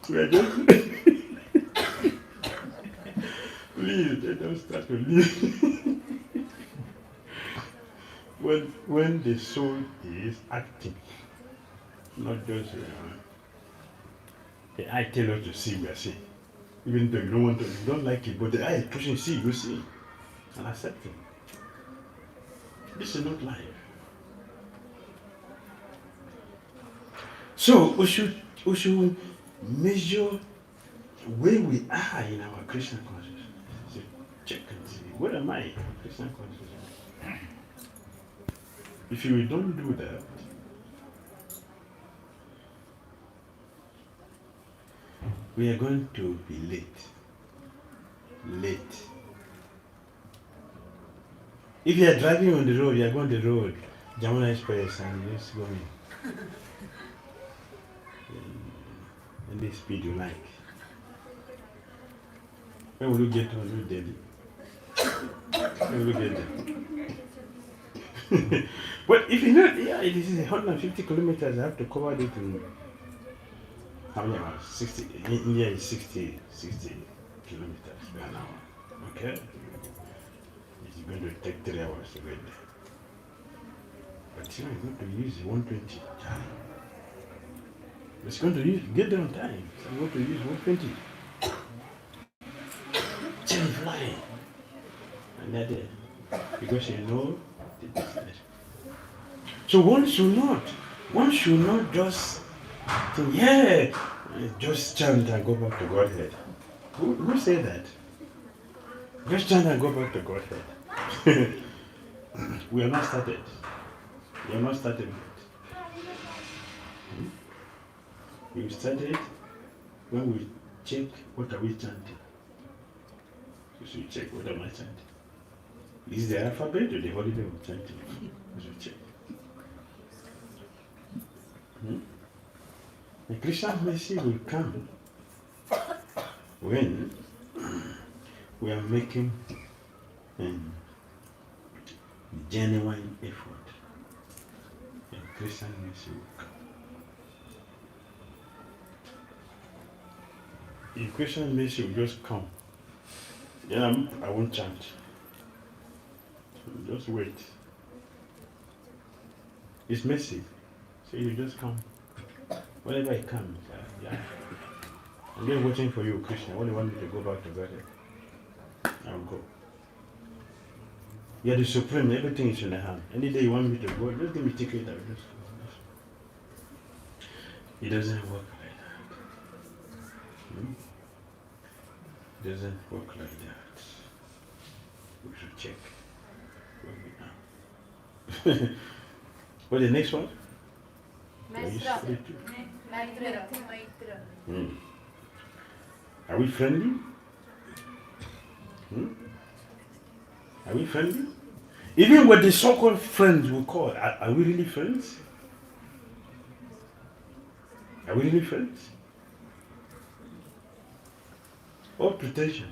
We are just please let us start to live. when the soul is acting, not just the eye tell us to see, we are seeing. Even though you don't want to, you don't like it, but the eye is pushing, see, you see, and accept it. This is not life. So we should measure where we are in our Krishna consciousness. So check and see, where am I in Krishna consciousness? If you don't do that, we are going to be late. If you are driving on the road, you are going the road, Jamuna Express, and you just going in the speed you like. When will you get to New Delhi? When will you get there? But if you know, yeah, it is 150 kilometers. I have to cover it in how many hours? 60. In India is 60 kilometers per hour. Okay? It's going to take 3 hours to get there. But you know, you're going to use 120 time. It's going to get there on time. So I'm going to use 120. Change flying. And they're there. Because you know the destination. So one should not just think, yeah, just chant and go back to Godhead. Who said that? Just chant and go back to Godhead. We are not started. We are not started yet. We started when we check what are we chanting. We should check what am I chanting. Is the alphabet or the holiday of chanting? We should check. The Krishna's mercy will come when we are making genuine effort. And Krishna's mercy will come. If Krishna's mercy will just come, then I won't chant. Just wait. It's mercy. So you just come. Whenever it comes, yeah. I'm just waiting for you, Krishna. When you want me to go back to Godhead, I'll go. You're the supreme, everything is in the hand. Any day you want me to go, just give me ticket, I'll just go. It doesn't work like that. It doesn't work like that. We should check where we are. What's the next one? Are we friendly? Are we friendly? Even with the so-called friends we call, are we really friends? Are we really friends? Or pretension?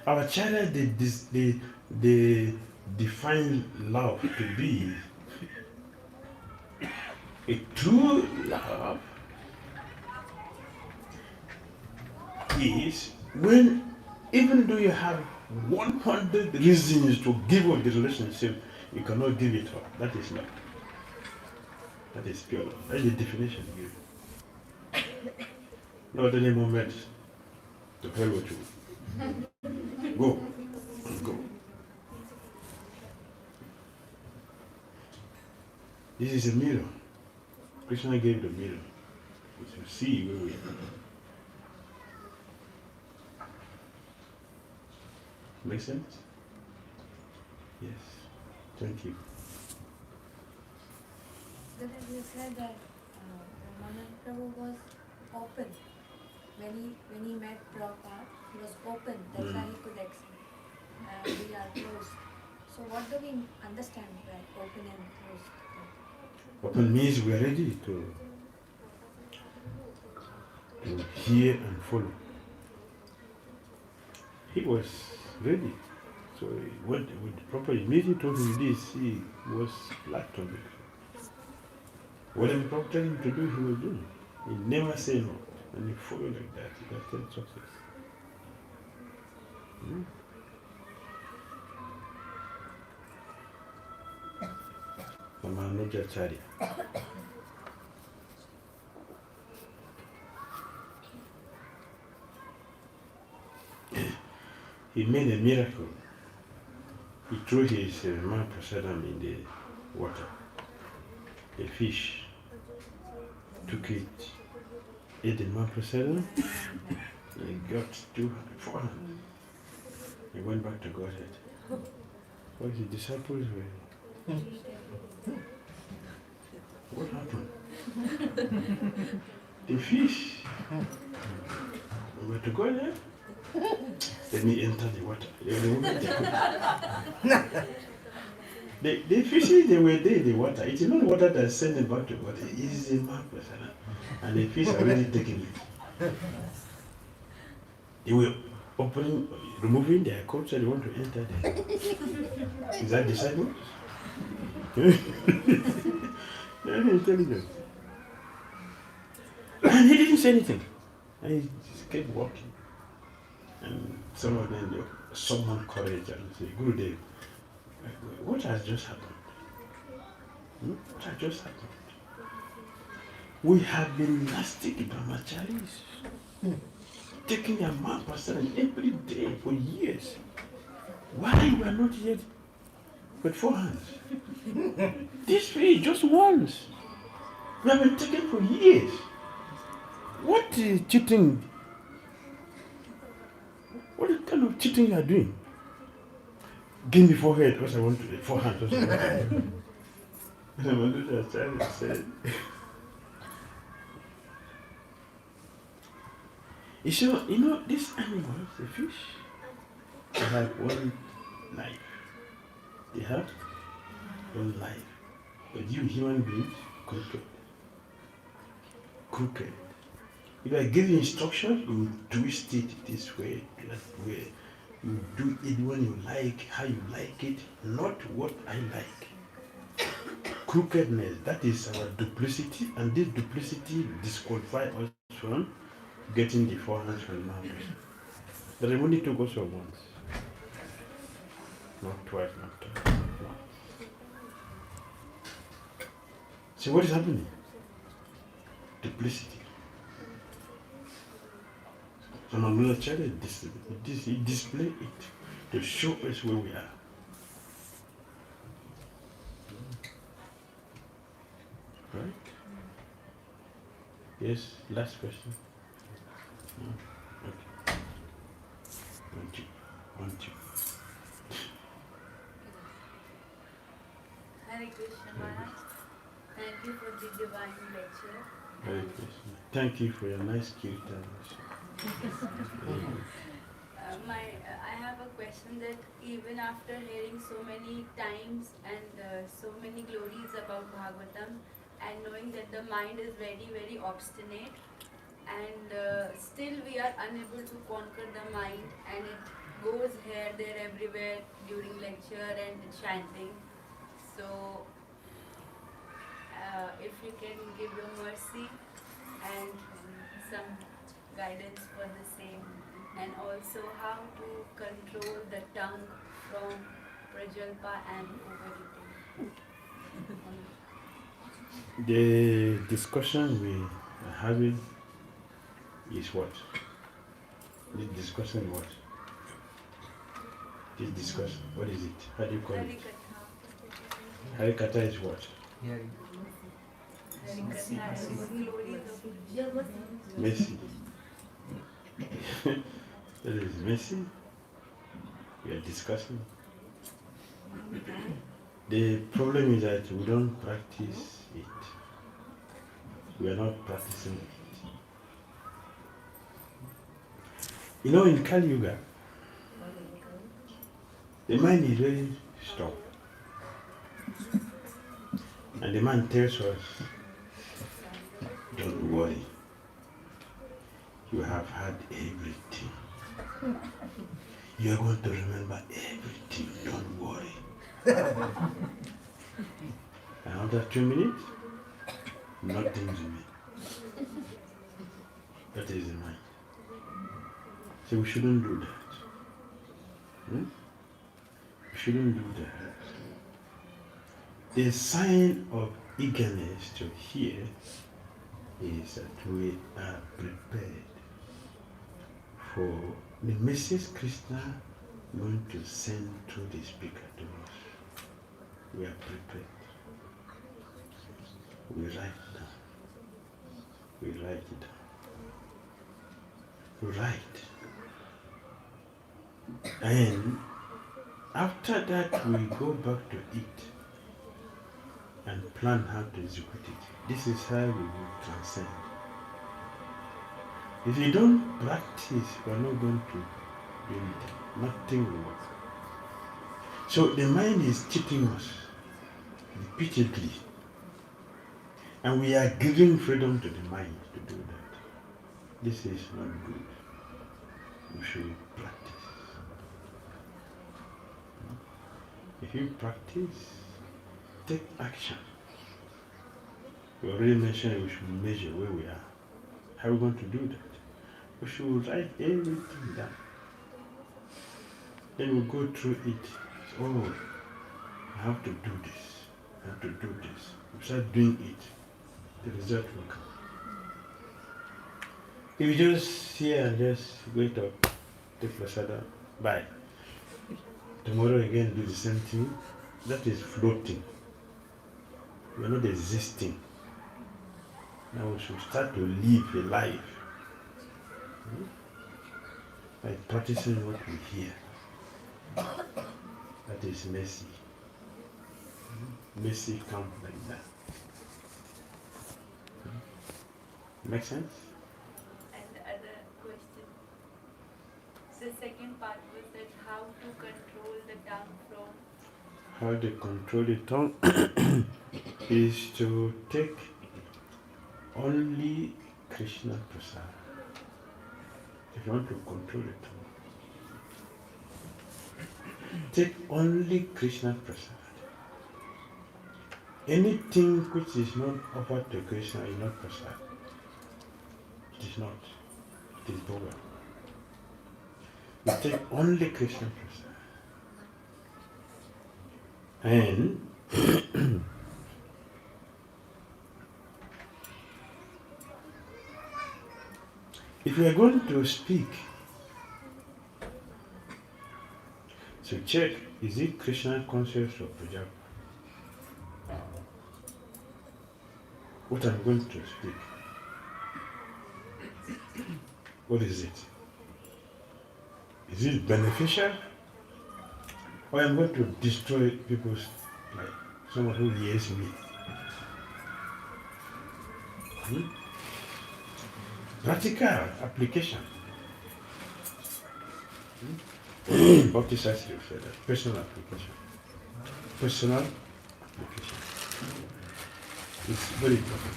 Our China, they define love to be a true love is when, even though you have 100 reasons to give up the relationship, you cannot give it up. That is love. That is pure love. That's the definition given. Not any moment to hell with you. Go. Go. This is a mirror. Krishna gave the mirror. We should see where we are. Make sense? Yes. Thank you. But as you said that Ramanand Prabhu was open. When he met Prabhupada, he was open. That's why he could accept. And we are closed. So what do we understand by open and closed? Open means we are ready to hear and follow. He was ready. So when the Prabhupada immediately told him this, he was glad to it. Whatever Prabhupada told him to do, he will do. He never say no. And he followed like that. He got success. Ramanujacharya. He made a miracle. He threw his Mahaprasadam in the water. A fish took it, ate the Mahaprasadam, and got 400. He went back to Godhead. What his disciples were. What happened? The fish went to Godhead. Let me enter the water. The moment the fishes, they were there in the water. It is not water that sends them back to water. It is the mouth. And the fish are already taking it. They were opening, removing their coats and they want to enter there. Is that disciples? Very intelligent. And he didn't say anything. And he just kept walking. And some of them, they summoned courage and said, Gurudev, what has just happened? What has just happened? We have been nasty brahmacharis, taking their man every day for years. Why we are not yet with 4 hands? This way, just once. We have been taken for years. What is cheating? What kind of cheating you are doing? Give me 4 heads, what I want to do. 4 hands, what I want to do. And the Madhura child said, you know, these animals, the fish, they have one life. They have one life. But you human beings, crooked. Crooked. If I give you instructions, you twist it this way, that way. You do it when you like, how you like it, not what I like. Crookedness, that is our duplicity, and this duplicity disqualifies us from getting the 4 hands from Mahavishnu. But it only took us once. Not twice, not twice, not once. So what is happening? Duplicity. So Manula Charity display it to show us where we are. Right? Yes, last question. Okay. One, two. Hare Krishna Maharaj. Thank you for the divine lecture. Hare Krishna. Thank you for your nice kirtan. I have a question that even after hearing so many times and so many glories about Bhagavatam and knowing that the mind is very, very obstinate and still we are unable to conquer the mind and it goes here, there, everywhere during lecture and chanting. So if you can give your mercy and some guidance for the same, and also how to control the tongue from prajalpa and overeating. The discussion we are having is what? This discussion what? This discussion, what is it? How do you call it? Harikatha is what? Hearing. Mercy. That is mercy. We are discussing. The problem is that we don't practice it. We are not practicing it. You know, in Kali Yuga, the mind is very strong. And the man tells us, don't worry. You have had everything. You are going to remember everything. Don't worry. Another 2 minutes, nothing remains. That is the mind. So we shouldn't do that. We shouldn't do that. The sign of eagerness to hear is that we are prepared for the message Krishna going to send through the speaker to us. We are prepared. We write down. We write it down. We write. And after that we go back to it and plan how to execute it. This is how we will transcend. If you don't practice, we are not going to doing it. Nothing will work. So the mind is cheating us repeatedly. And we are giving freedom to the mind to do that. This is not good. We should practice. If you practice, take action. We already mentioned we should measure where we are. How are we going to do that? We should write everything down. Then we go through it. Oh, I have to do this. I have to do this. We start doing it. The result will come. If you just sit and just wait up, take prasada, bye. Tomorrow again do the same thing, that is floating. We are not existing. Now we should start to live a life by practicing what we hear. That is mercy. Mercy comes like that. Make sense? And the other question. So the second part was that how to control the tongue from. How to control the tongue is to take only Krishna Prasad. If you want to control the tongue, take only Krishna Prasad. Anything which is not offered to Krishna is not Prasad. It is not. It is Bhoga. You take only Krishna Prasad. And if you are going to speak, so check, is it Krishna conscious or Prajapati? What I'm going to speak, what is it? Is it beneficial? Or I'm going to destroy people's life? Someone who hears me. Practical application. Bhakti Shastri said that. Personal application. Personal application. It's very important.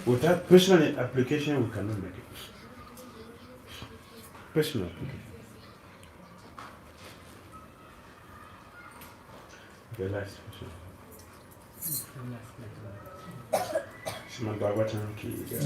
Without personal application, we cannot make it. Personal application. The last question. Srimad Bhagavatam ki jai.